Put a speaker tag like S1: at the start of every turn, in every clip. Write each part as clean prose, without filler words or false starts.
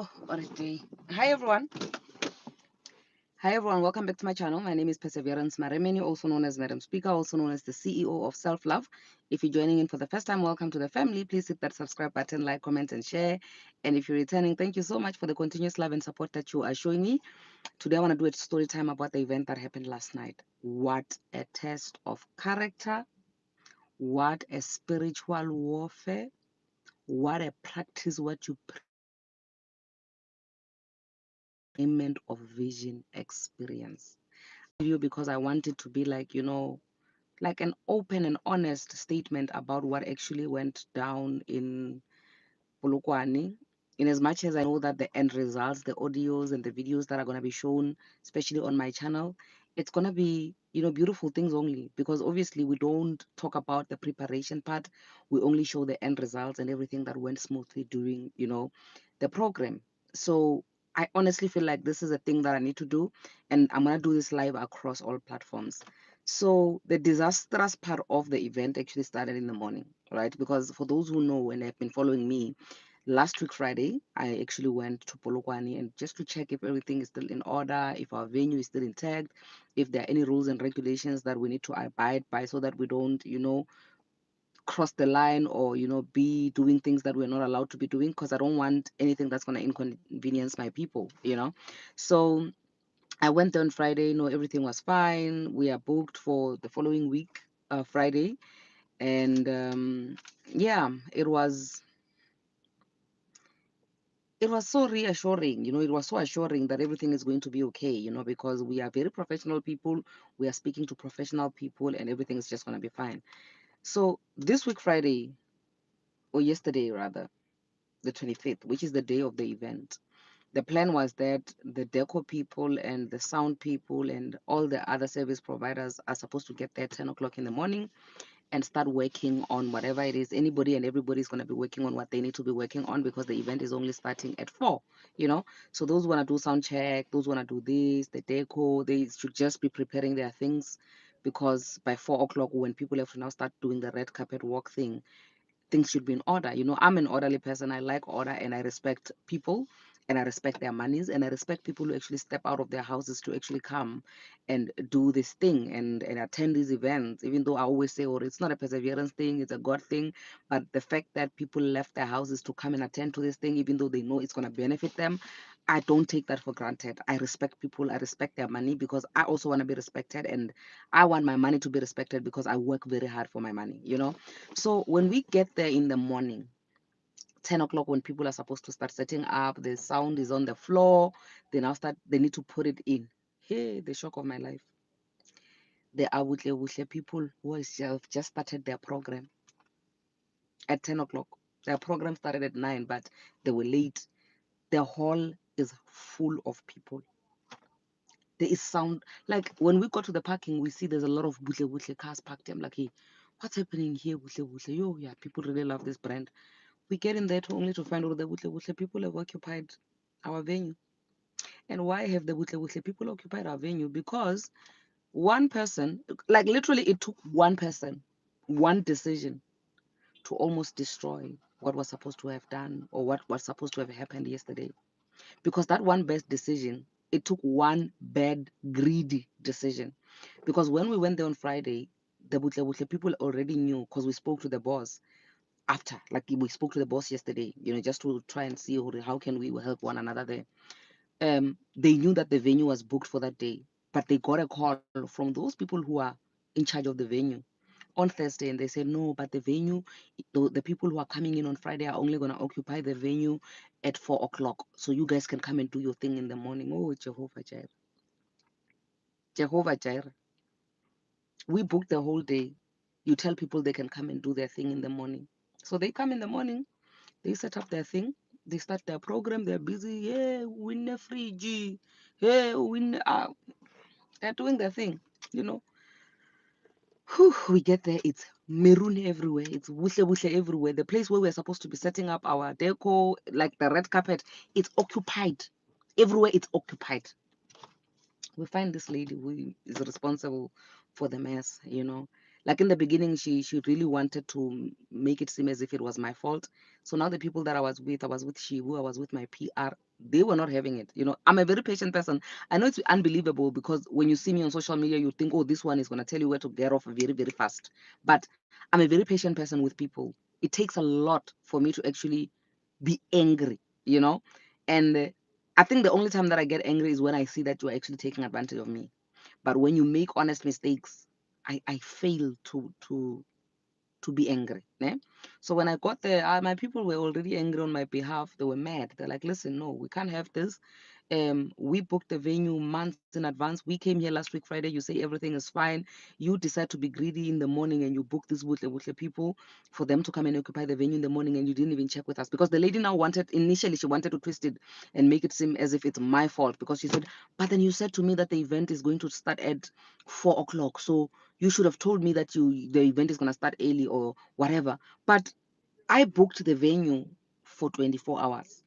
S1: Oh, what a day. Hi, everyone. Hi, everyone. Welcome back to my channel. My name is Perseverance Maremeni, also known as Madam Speaker, also known as the CEO of Self Love. If you're joining in for the first time, welcome to the family. Please hit that subscribe button, like, comment, and share. And if you're returning, thank you so much for the continuous love and support that you are showing me. Today, I want to do a story time about the event that happened last night. What a test of character. What a spiritual warfare. What a practice what you payment of vision experience. You because I want it to be like, like an open and honest statement about what actually went down in Polokwane. In as much as I know that the end results, the audios and the videos that are going to be shown, especially on my channel, it's going to be, beautiful things only, because obviously we don't talk about the preparation part. We only show the end results and everything that went smoothly during, the program. So I honestly feel like this is a thing that I need to do, and I'm going to do this live across all platforms. So the disastrous part of the event actually started in the morning, right? Because for those who know and have been following me, last week Friday, I actually went to Polokwane and just to check if everything is still in order, if our venue is still intact, if there are any rules and regulations that we need to abide by so that we don't, cross the line or, be doing things that we're not allowed to be doing, because I don't want anything that's going to inconvenience my people. So I went there on Friday, everything was fine. We are booked for the following week, Friday. And yeah, it was so reassuring, it was so assuring that everything is going to be okay, because we are very professional people. We are speaking to professional people and everything is just going to be fine. So this week, Friday, or yesterday rather, the 25th, which is the day of the event, the plan was that the deco people and the sound people and all the other service providers are supposed to get there 10 o'clock in the morning and start working on whatever it is. Anybody and everybody is going to be working on what they need to be working on, because the event is only starting at 4. So those want to do sound check, those want to do this, the deco, they should just be preparing their things, because by 4 o'clock, when people have to now start doing the red carpet walk thing, things should be in order. I'm an orderly person. I like order and I respect people and I respect their monies and I respect people who actually step out of their houses to actually come and do this thing and attend these events. Even though I always say, oh, it's not a perseverance thing, it's a God thing. But the fact that people left their houses to come and attend to this thing, even though they know it's going to benefit them, I don't take that for granted. I respect people. I respect their money, because I also want to be respected, and I want my money to be respected because I work very hard for my money. So when we get there in the morning, 10 o'clock, when people are supposed to start setting up, the sound is on the floor, they need to put it in. Hey, the shock of my life. There are Wutle people who have just started their program at 10 o'clock. Their program started at 9, but they were late. The hall is full of people. There is sound. Like when we go to the parking, we see there's a lot of Wutle cars parked. I'm like, hey, what's happening here? Wutle. Yo, yeah, people really love this brand. We get in there only to find out the Wutle people have occupied our venue. And why have the Wutle people occupied our venue? Because one person, like literally, it took one person, one decision to almost destroy what was supposed to have done or what was supposed to have happened yesterday. Because that one best decision, it took one bad, greedy decision. Because when we went there on Friday, the Wutle people already knew, because we spoke to the boss after, like we spoke to the boss yesterday, just to try and see how can we help one another there. They knew that the venue was booked for that day, but they got a call from those people who are in charge of the venue on Thursday, and they said no, but the venue, the people who are coming in on Friday are only going to occupy the venue at 4 o'clock, so you guys can come and do your thing in the morning. Oh, Jehovah Jireh. Jehovah Jireh. We booked the whole day. You tell people they can come and do their thing in the morning. So they come in the morning, they set up their thing, they start their program, they're busy. Yeah, win a free G. Yeah, win. They're doing their thing, you know. Whew, we get there, it's maroon everywhere, it's wuhle everywhere. The place where we're supposed to be setting up our deco, like the red carpet, it's occupied. Everywhere it's occupied. We find this lady who is responsible for the mess. Like in the beginning, she really wanted to make it seem as if it was my fault. So now the people that I was with Shivu, I was with my PR, they were not having it. You know, I'm a very patient person. I know it's unbelievable because when you see me on social media, you think, oh, this one is gonna tell you where to get off very, very fast. But I'm a very patient person with people. It takes a lot for me to actually be angry, you know? And I think the only time that I get angry is when I see that you're actually taking advantage of me. But when you make honest mistakes, I fail to be angry. Ne? So when I got there, my people were already angry on my behalf. They were mad. They're like, listen, no, we can't have this. We booked the venue months in advance. We came here last week Friday. You say everything is fine. You decide to be greedy in the morning and you book these Wutle people for them to come and occupy the venue in the morning, and you didn't even check with us because the lady now wanted, initially she wanted to twist it and make it seem as if it's my fault because she said, but then you said to me that the event is going to start at 4 o'clock. So you should have told me that the event is going to start early or whatever. But I booked the venue for 24 hours.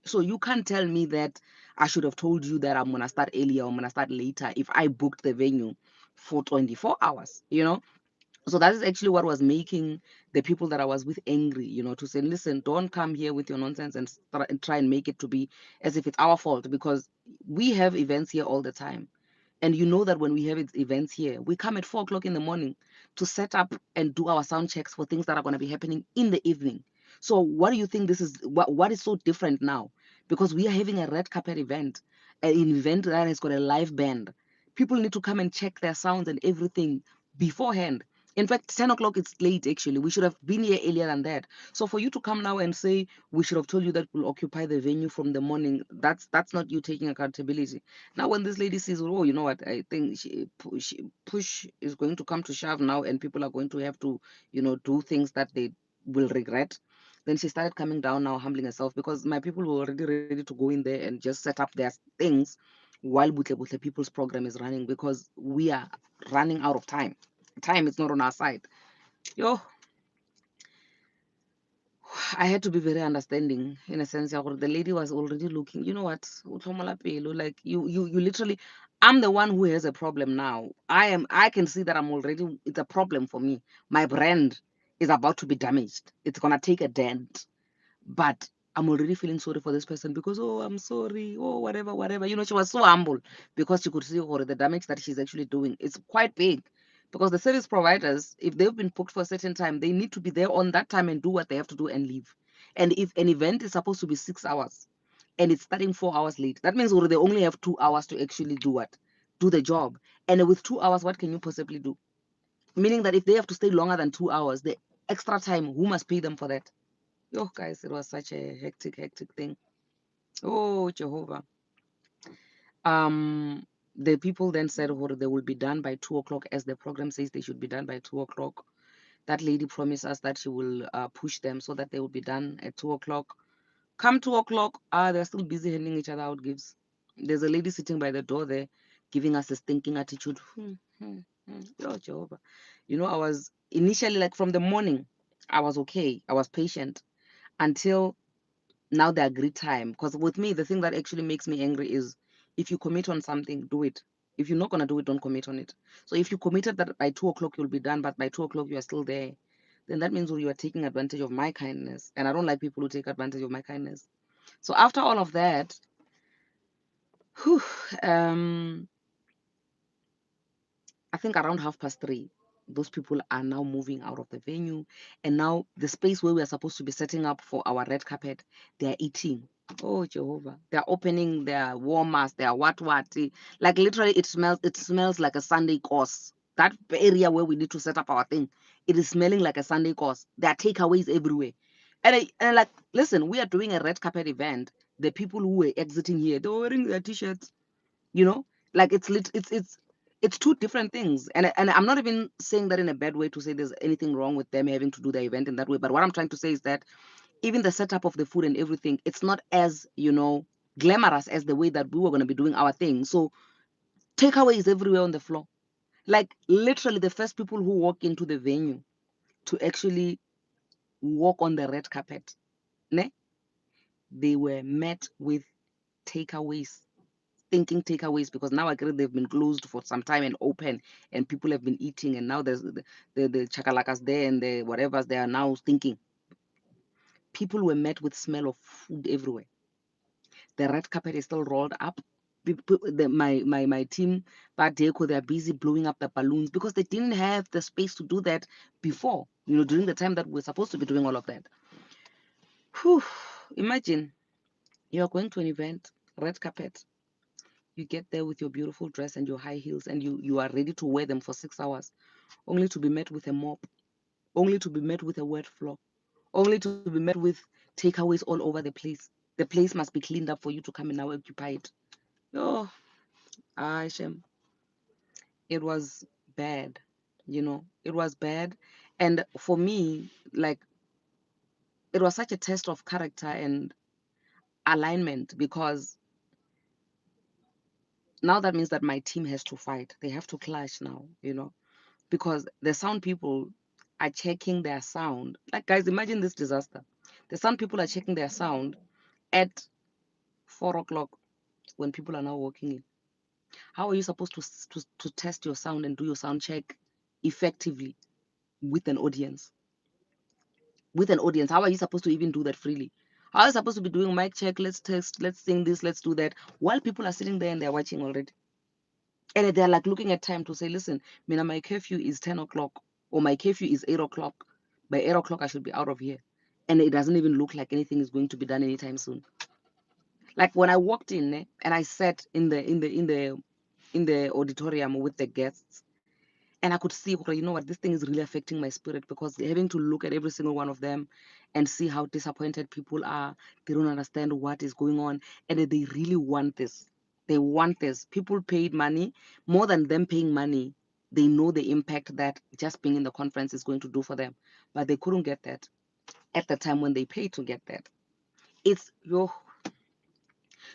S1: So you can't tell me that I should have told you that I'm going to start earlier or I'm going to start later if I booked the venue for 24 hours, you know? So that is actually what was making the people that I was with angry, you know, to say, listen, don't come here with your nonsense and try and make it to be as if it's our fault, because we have events here all the time. And you know that when we have events here, we come at 4 o'clock in the morning to set up and do our sound checks for things that are going to be happening in the evening. So what do you think this is? What is so different now? Because we are having a red carpet event, an event that has got a live band. People need to come and check their sounds and everything beforehand. In fact, 10 o'clock it's late actually. We should have been here earlier than that. So for you to come now and say we should have told you that we'll occupy the venue from the morning, that's not you taking accountability. Now, when this lady says, "Oh, you know what? I think push is going to come to shove now, and people are going to have to, you know, do things that they will regret," then she started coming down now, humbling herself, because my people were already ready to go in there and just set up their things while Butle Butle People's program is running, because we are running out of time. Time is not on our side. Yo, I had to be very understanding in a sense. The lady was already looking, you know what, like you literally, I'm the one who has a problem now. I can see that I'm already, it's a problem for me. My brand is about to be damaged. It's gonna take a dent. But I'm already feeling sorry for this person because, oh, I'm sorry, oh, whatever, whatever. You know, she was so humble because she could see, oh, the damage that she's actually doing. It's quite big, because the service providers, if they've been booked for a certain time, they need to be there on that time and do what they have to do and leave. And if an event is supposed to be 6 hours and it's starting 4 hours late, that means they only have 2 hours to actually do what? Do the job. And with 2 hours, what can you possibly do? Meaning that if they have to stay longer than 2 hours, the extra time, who must pay them for that? Oh, guys, it was such a hectic, hectic thing. Oh, Jehovah. Um, the people then said, oh, they will be done by 2 o'clock, as the program says they should be done by 2 o'clock. That lady promised us that she will push them so that they will be done at 2 o'clock. Come 2 o'clock, they're still busy handing each other out gifts. There's a lady sitting by the door there, giving us a stinking attitude. Oh, Jehovah. You know, I was initially, like, from the morning, I was okay. I was patient until now the agreed time. Because with me, the thing that actually makes me angry is, if you commit on something, do it. If you're not going to do it, don't commit on it. So if you committed that by 2 o'clock you'll be done, but by 2 o'clock you are still there, then that means you are taking advantage of my kindness. And I don't like people who take advantage of my kindness. So after all of that, whew, um, I think around 3:30, those people are now moving out of the venue. And now the space where we are supposed to be setting up for our red carpet, they are eating. Oh, Jehovah. They're opening their warmers, their what. Like, literally, it smells like a Sunday course. That area where we need to set up our thing, it is smelling like a Sunday course. There are takeaways everywhere. And like, listen, we are doing a red carpet event. The people who were exiting here, they were wearing their t-shirts, you know, like, it's two different things. And I'm not even saying that in a bad way to say there's anything wrong with them having to do the event in that way, but what I'm trying to say is that even the setup of the food and everything, it's not as, glamorous as the way that we were going to be doing our thing. So takeaways everywhere on the floor. Like, literally, the first people who walk into the venue to actually walk on the red carpet, ne, they were met with takeaways, thinking takeaways, because now I get they've been closed for some time and open, and people have been eating, and now there's the chakalakas there and the whatever's they are now thinking. People were met with smell of food everywhere. The red carpet is still rolled up. My team, but they're busy blowing up the balloons because they didn't have the space to do that before, during the time that we're supposed to be doing all of that. Whew. Imagine you're going to an event, red carpet. You get there with your beautiful dress and your high heels, and you are ready to wear them for 6 hours, only to be met with a mop, only to be met with a wet floor, only to be met with takeaways all over the place. The place must be cleaned up for you to come and now occupy it. Oh, Shem, it was bad. It was bad. And for me, like, it was such a test of character and alignment, because now that means that my team has to fight. They have to clash now, because the sound people are checking their sound. Like, guys, imagine this disaster. The sound people are checking their sound at 4 o'clock when people are now walking in. How are you supposed to test your sound and do your sound check effectively with an audience? With an audience, how are you supposed to even do that freely? How are you supposed to be doing mic check, let's test, let's sing this, let's do that, while people are sitting there and they're watching already? And they're like looking at time to say, listen, Mina, my curfew is 10 o'clock, or my curfew is 8 o'clock. By 8 o'clock, I should be out of here. And it doesn't even look like anything is going to be done anytime soon. Like, when I walked in, and I sat in the auditorium with the guests, and I could see, okay, you know what, this thing is really affecting my spirit, because having to look at every single one of them and see how disappointed people are. They don't understand what is going on, and they really want this. They want this. People paid money. More than them paying money, they know the impact that just being in the conference is going to do for them, but they couldn't get that at the time when they paid to get that. It's your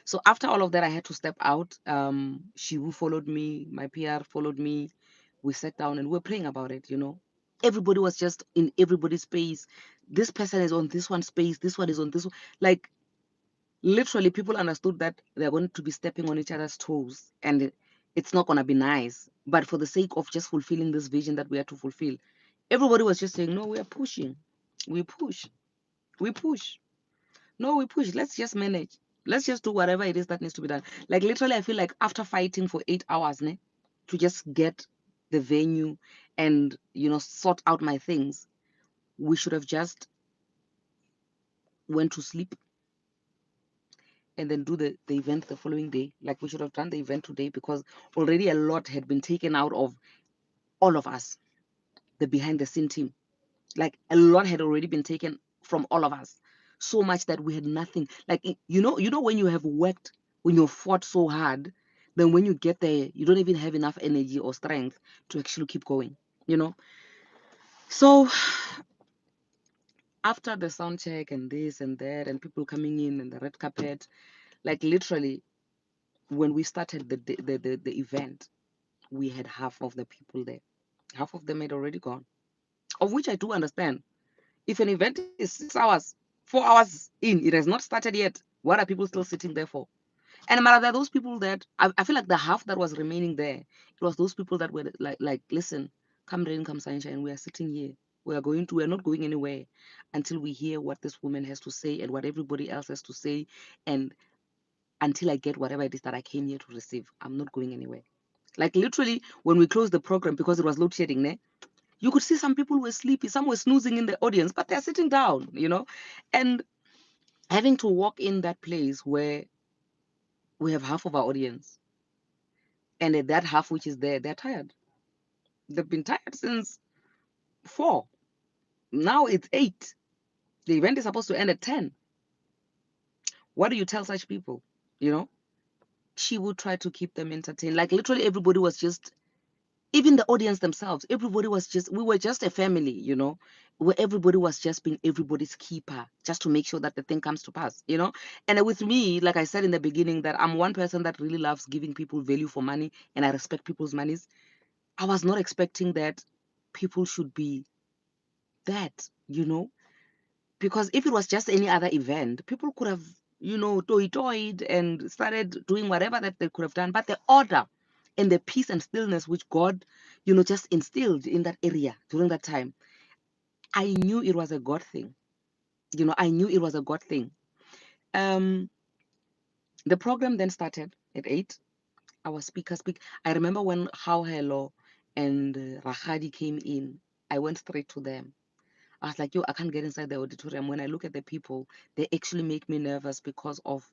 S1: So after all of that, I had to step out. Shivu followed me, my PR followed me. We sat down and we were praying about it. Everybody was just in everybody's space. This person is on this one space, this one is on this one. Like, literally, people understood that they're going to be stepping on each other's toes, and it's not going to be nice. But for the sake of just fulfilling this vision that we had to fulfill, everybody was just saying, no, we are pushing. We push. We push. No, we push. Let's just manage. Let's just do whatever it is that needs to be done. Like, literally, I feel like after fighting for 8 hours, to just get the venue and, sort out my things, we should have just went to sleep and then do the event the following day. Like, we should have done the event today, because already a lot had been taken out of all of us, the behind the scene team. Like, a lot had already been taken from all of us, so much that we had nothing. Like, when you have worked, when you fought so hard, then when you get there, you don't even have enough energy or strength to actually keep going. So after the sound check and this and that and people coming in and the red carpet, like, literally, when we started the event, we had half of the people there. Half of them had already gone, of which I do understand. If an event is 6 hours, 4 hours in, it has not started yet, what are people still sitting there for? And there are those people that I feel like the half that was remaining there, it was those people that were like, listen, come rain, come sunshine, we are sitting here. We're not going anywhere until we hear what this woman has to say and what everybody else has to say. And until I get whatever it is that I came here to receive, I'm not going anywhere. Like, literally, when we closed the program, because it was load shedding, you could see some people were sleepy, some were snoozing in the audience, but they're sitting down. And having to walk in that place where we have half of our audience, and that half which is there, they're tired. They've been tired since 4. Now it's 8. The event is supposed to end at 10. What do you tell such people? You know, she would try to keep them entertained. Like, literally, everybody was just, even the audience themselves, everybody was just, we were just a family, where everybody was just being everybody's keeper, just to make sure that the thing comes to pass. And with me, like I said in the beginning, that I'm one person that really loves giving people value for money, and I respect people's monies. I was not expecting that people should be that, because if it was just any other event, people could have, toy-toyed and started doing whatever that they could have done. But the order and the peace and stillness which God, just instilled in that area during that time, I knew it was a God thing. I knew it was a God thing. Um, the program then started at 8. Our speaker speak. I remember when How Hello and Rahadi came in, I went straight to them. I was like, yo, I can't get inside the auditorium. When I look at the people, they actually make me nervous because of,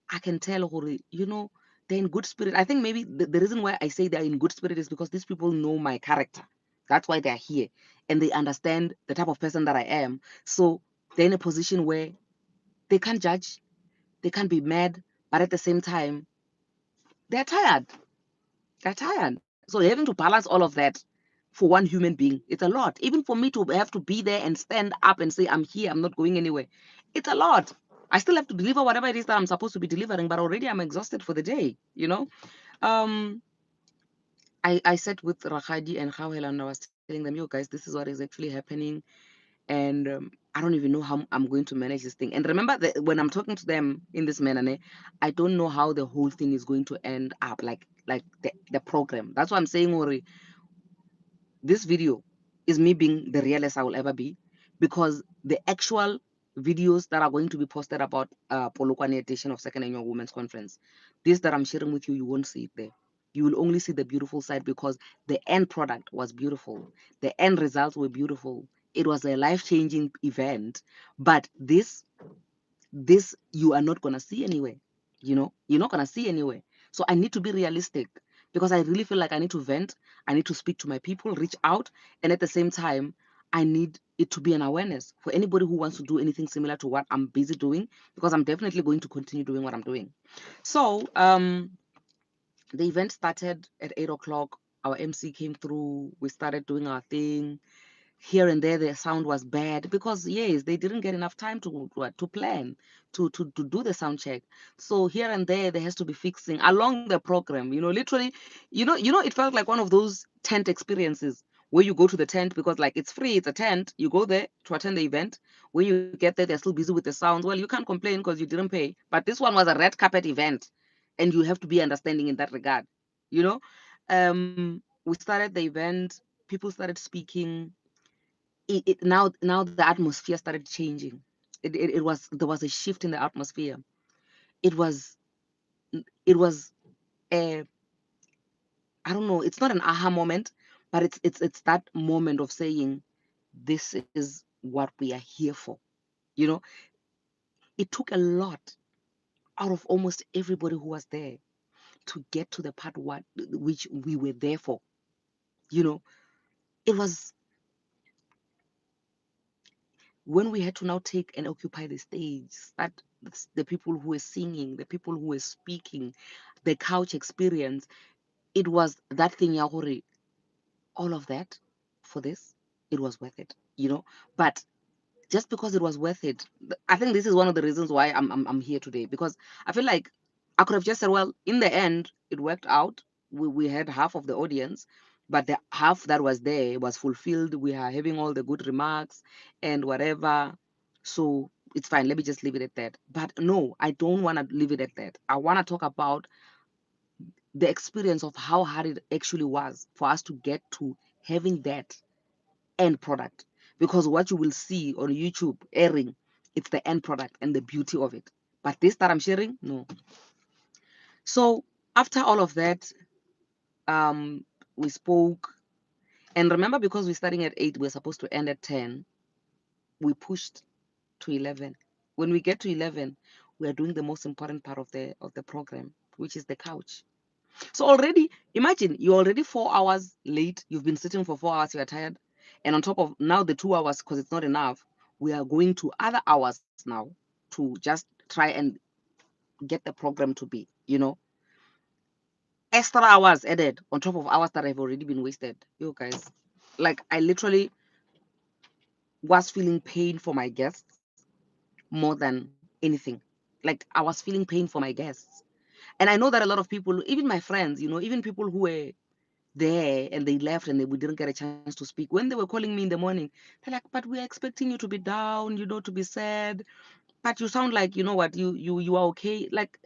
S1: I can tell, they're in good spirit. I think maybe the reason why I say they're in good spirit is because these people know my character. That's why they're here. And they understand the type of person that I am. So they're in a position where they can't judge, they can't be mad, but at the same time, they're tired. They're tired. So having to balance all of that for one human being, it's a lot. Even for me to have to be there and stand up and say, I'm here, I'm not going anywhere, it's a lot. I still have to deliver whatever it is that I'm supposed to be delivering, but already I'm exhausted for the day. Um, I sat with Rakhadi and Khawel and I was telling them, yo, guys, this is what is actually happening. And I don't even know how I'm going to manage this thing. And remember that when I'm talking to them in this manner, I don't know how the whole thing is going to end up, like the program. That's why I'm saying, Ori, this video is me being the realest I will ever be, because the actual videos that are going to be posted about Polokwane edition of Second Annual Women's Conference, this that I'm sharing with you, you won't see it there. You will only see the beautiful side because the end product was beautiful. The end results were beautiful. It was a life-changing event. But this you are not gonna see anywhere. You're not gonna see anywhere. So I need to be realistic because I really feel like I need to vent. I need to speak to my people, reach out, and at the same time, I need it to be an awareness for anybody who wants to do anything similar to what I'm busy doing, because I'm definitely going to continue doing what I'm doing. So the event started at 8 o'clock. Our MC came through. We started doing our thing. Here and there the sound was bad because yes, they didn't get enough time to plan to do the sound check. So here and there has to be fixing along the program, literally. It felt like one of those tent experiences where you go to the tent because like it's free, it's a tent, you go there to attend the event. When you get there, they're still busy with the sounds. Well, you can't complain because you didn't pay, but this one was a red carpet event, and you have to be understanding in that regard. you know we started the event, people started speaking. Now the atmosphere started changing. There was a shift in the atmosphere. It was it was a, I don't know, it's not an aha moment, but it's that moment of saying, this is what we are here for. you know it took a lot out of almost everybody who was there to get to the part what which we were there for. you know it was when we had to now take and occupy the stage, start the people who were singing, the people who were speaking, the couch experience. It was that thing, Yahori, all of that for this, it was worth it. But just because it was worth it, I think this is one of the reasons why I'm here today, because I feel like I could have just said, well, in the end, it worked out. We had half of the audience, but the half that was there was fulfilled. We are having all the good remarks and whatever. So it's fine. Let me just leave it at that. But no, I don't want to leave it at that. I want to talk about the experience of how hard it actually was for us to get to having that end product, because what you will see on YouTube airing, it's the end product and the beauty of it. But this that I'm sharing, no. So after all of that, we spoke. And remember, because we're starting at 8, we're supposed to end at 10. We pushed to 11. When we get to 11, we are doing the most important part of the program, which is the couch. So already, imagine you're already 4 hours late. You've been sitting for 4 hours. You are tired, and on top of now the 2 hours, because it's not enough, we are going to other hours now to just try and get the program to be extra hours added on top of hours that have already been wasted. You guys, like I literally was feeling pain for my guests more than anything. Like I was feeling pain for my guests, and I know that a lot of people, even my friends, even people who were there and they left and we didn't get a chance to speak. When they were calling me in the morning, they're like, but we are expecting you to be down, to be sad, but you sound like, you know what, you are okay. Like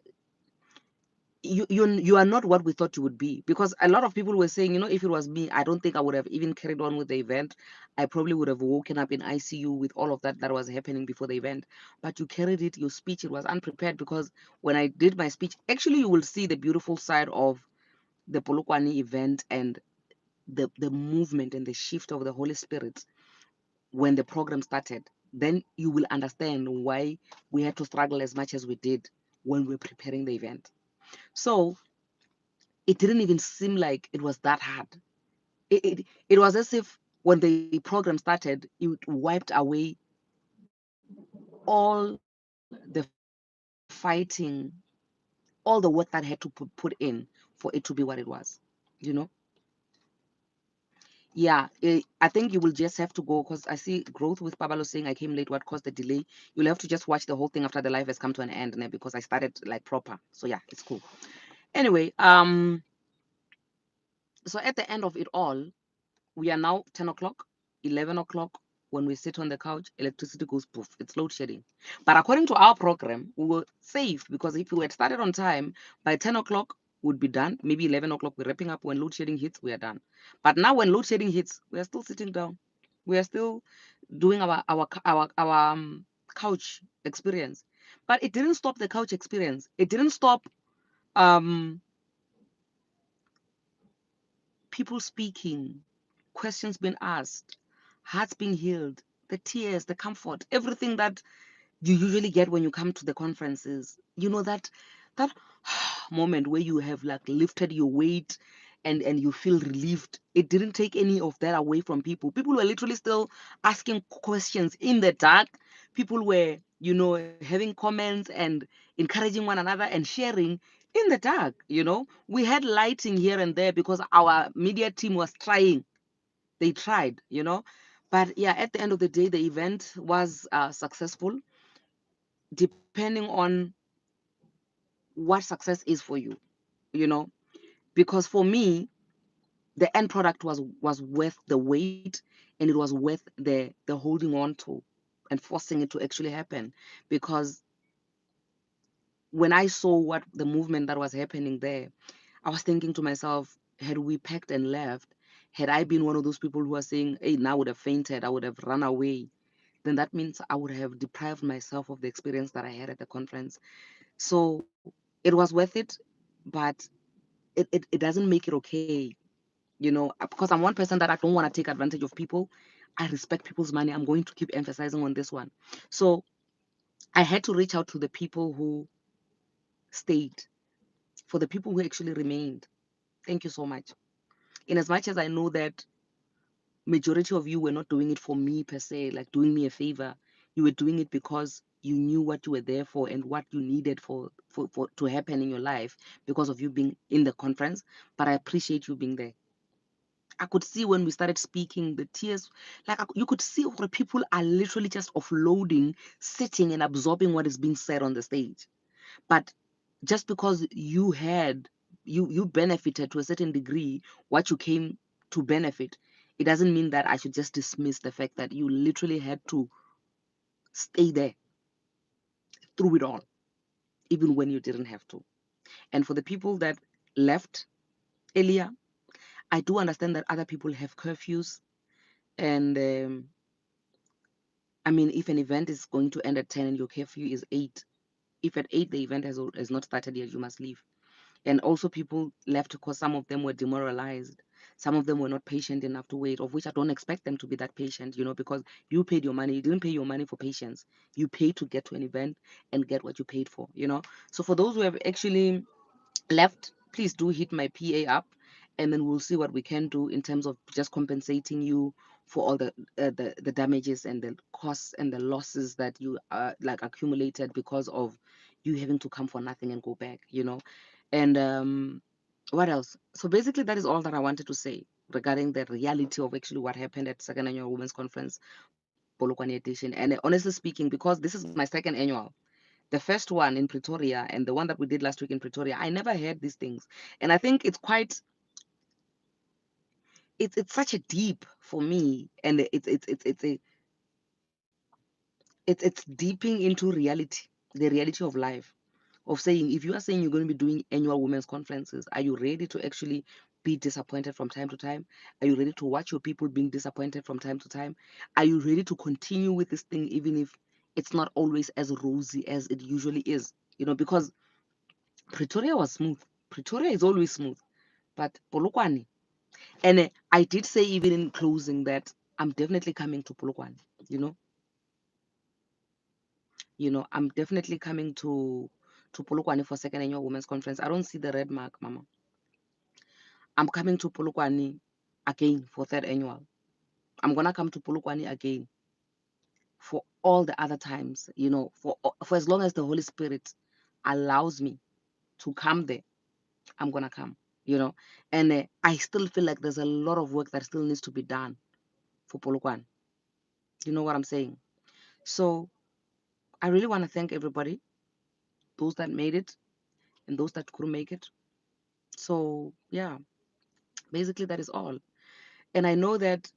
S1: you are not what we thought you would be, because a lot of people were saying, if it was me, I don't think I would have even carried on with the event. I probably would have woken up in ICU with all of that was happening before the event. But you carried it. Your speech, it was unprepared, because when I did my speech, actually you will see the beautiful side of the Polokwane event, and the movement and the shift of the Holy Spirit when the program started. Then you will understand why we had to struggle as much as we did when we were preparing the event. So it didn't even seem like it was that hard. It was as if when the program started, it wiped away all the fighting, all the work that had to put in for it to be what it was, you know? Yeah, I think you will just have to go, because I see Growth with Pablo saying I came late. What caused the delay? You'll have to just watch the whole thing after the live has come to an end, because I started like proper. So yeah, it's cool. Anyway, so at the end of it all, we are now 10 o'clock, 11 o'clock. When we sit on the couch, electricity goes poof. It's load shedding. But according to our program, we were safe, because if we had started on time, by 10 o'clock, we'd be done. Maybe 11 o'clock, we're wrapping up. When load shedding hits, we are done. But now, when load shedding hits, we are still sitting down. We are still doing our couch experience. But it didn't stop the couch experience. It didn't stop um, people speaking, questions being asked, hearts being healed, the tears, the comfort, everything that you usually get when you come to the conferences. That moment where you have like lifted your weight, and you feel relieved. It didn't take any of that away from people. People were literally still asking questions in the dark. People were, having comments and encouraging one another and sharing in the dark. We had lighting here and there because our media team was trying. They tried. But yeah, at the end of the day, the event was successful, depending on what success is for you. you know because for me, the end product was worth the wait, and it was worth the holding on to and forcing it to actually happen. Because when I saw what the movement that was happening there, I was thinking to myself, had we packed and left, had I been one of those people who are saying, hey, now I would have fainted, I would have run away, then that means I would have deprived myself of the experience that I had at the conference. So it was worth it, but it doesn't make it okay. Because I'm one person that I don't want to take advantage of people. I respect people's money. I'm going to keep emphasizing on this one. So I had to reach out to the people who stayed, for the people who actually remained. Thank you so much. In as much as I know that majority of you were not doing it for me per se, like doing me a favor, you were doing it because you knew what you were there for and what you needed for to happen in your life because of you being in the conference. But I appreciate you being there. I could see when we started speaking, the tears, like you could see where people are literally just offloading, sitting and absorbing what is being said on the stage. But just because you benefited to a certain degree, what you came to benefit, it doesn't mean that I should just dismiss the fact that you literally had to stay there through it all, even when you didn't have to. And for the people that left earlier, I do understand that other people have curfews. And I mean, if an event is going to end at 10 and your curfew is 8, if at 8 the event has not started yet, you must leave. And also, people left because some of them were demoralized. Some of them were not patient enough to wait, of which I don't expect them to be that patient, because you paid your money. You didn't pay your money for patience. You paid to get to an event and get what you paid for. So for those who have actually left, please do hit my PA up, and then we'll see what we can do in terms of just compensating you for all the damages and the costs and the losses that you like accumulated because of you having to come for nothing and go back. And what else? So basically, that is all that I wanted to say regarding the reality of actually what happened at second annual women's conference, Polokwane edition. And honestly speaking, because this is my second annual, the first one in Pretoria and the one that we did last week in Pretoria, I never heard these things. And I think it's such a deep for me, and it's deeping into reality, the reality of life. of saying, if you are saying you're going to be doing annual women's conferences, are you ready to actually be disappointed from time to time? Are you ready to watch your people being disappointed from time to time? Are you ready to continue with this thing even if it's not always as rosy as it usually is? Because Pretoria was smooth. Pretoria is always smooth. But Polokwane, and I did say even in closing that I'm definitely coming to Polokwane. You know, I'm definitely coming to Polokwane for second annual women's conference. I don't see the red mark, Mama. I'm coming to Polokwane again for third annual. I'm gonna come to Polokwane again for all the other times, for as long as the Holy Spirit allows me to come there, I'm gonna come, And I still feel like there's a lot of work that still needs to be done for Polokwane. You know what I'm saying? So I really want to thank everybody, those that made it and those that couldn't make it. So yeah, basically that is all. And I know that,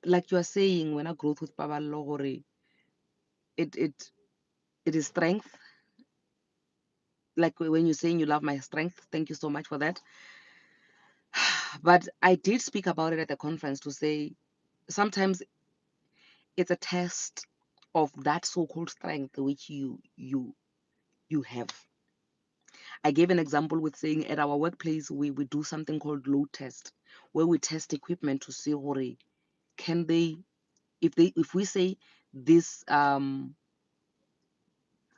S1: like you are saying, when I growth with Baba Logore, it it it is strength. Like when you're saying you love my strength, thank you so much for that. But I did speak about it at the conference to say sometimes it's a test of that so-called strength which you have. I gave an example with saying at our workplace we do something called load test, where we test equipment to see can they if we say this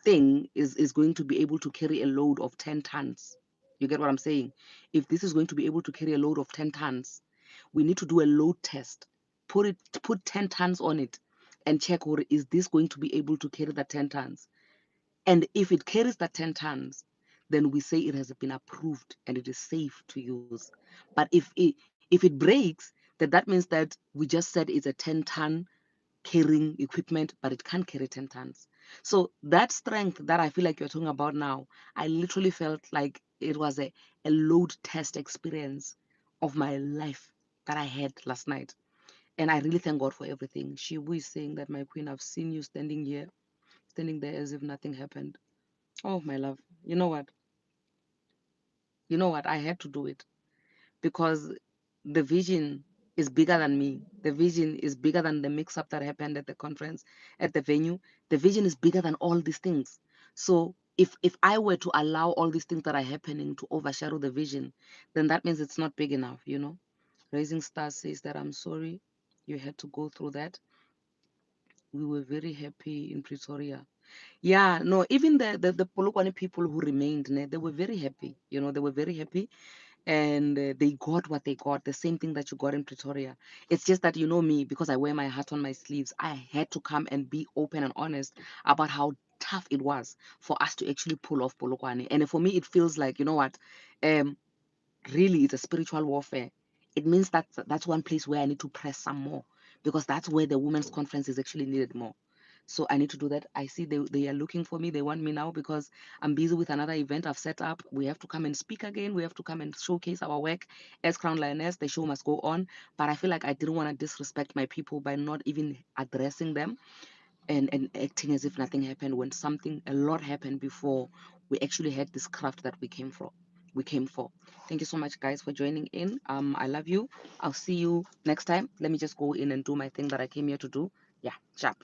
S1: thing is going to be able to carry a load of 10 tons. You get what I'm saying? If this is going to be able to carry a load of 10 tons, we need to do a load test. Put 10 tons on it and check, or is this going to be able to carry the 10 tons? And if it carries the 10 tons, then we say it has been approved and it is safe to use. But if it breaks, then that means that we just said it's a 10-ton carrying equipment, but it can't carry 10 tons. So that strength that I feel like you're talking about now, I literally felt like it was a load test experience of my life that I had last night. And I really thank God for everything. She was saying that, my queen, I've seen you standing here, standing there as if nothing happened. Oh, my love. You know what? You know what? I had to do it because the vision is bigger than me. The vision is bigger than the mix up that happened at the conference, at the venue. The vision is bigger than all these things. So if I were to allow all these things that are happening to overshadow the vision, then that means it's not big enough. Raising Stars says that, I'm sorry you had to go through that. We were very happy in Pretoria. Yeah, no, even the Polokwane people who remained, they were very happy. They were very happy, and they got what they got, the same thing that you got in Pretoria. It's just that, me, because I wear my heart on my sleeves, I had to come and be open and honest about how tough it was for us to actually pull off Polokwane. And for me, it feels like, um, really it's a spiritual warfare. It means that that's one place where I need to press some more, because that's where the women's conference is actually needed more. So I need to do that. I see they are looking for me. They want me now because I'm busy with another event I've set up. We have to come and speak again. We have to come and showcase our work as Crown Lioness. The show must go on. But I feel like I didn't want to disrespect my people by not even addressing them and acting as if nothing happened, when a lot happened before we actually had this craft that we came for. Thank you so much, guys, for joining in. I love you. I'll see you next time. Let me just go in and do my thing that I came here to do. Yeah, sharp.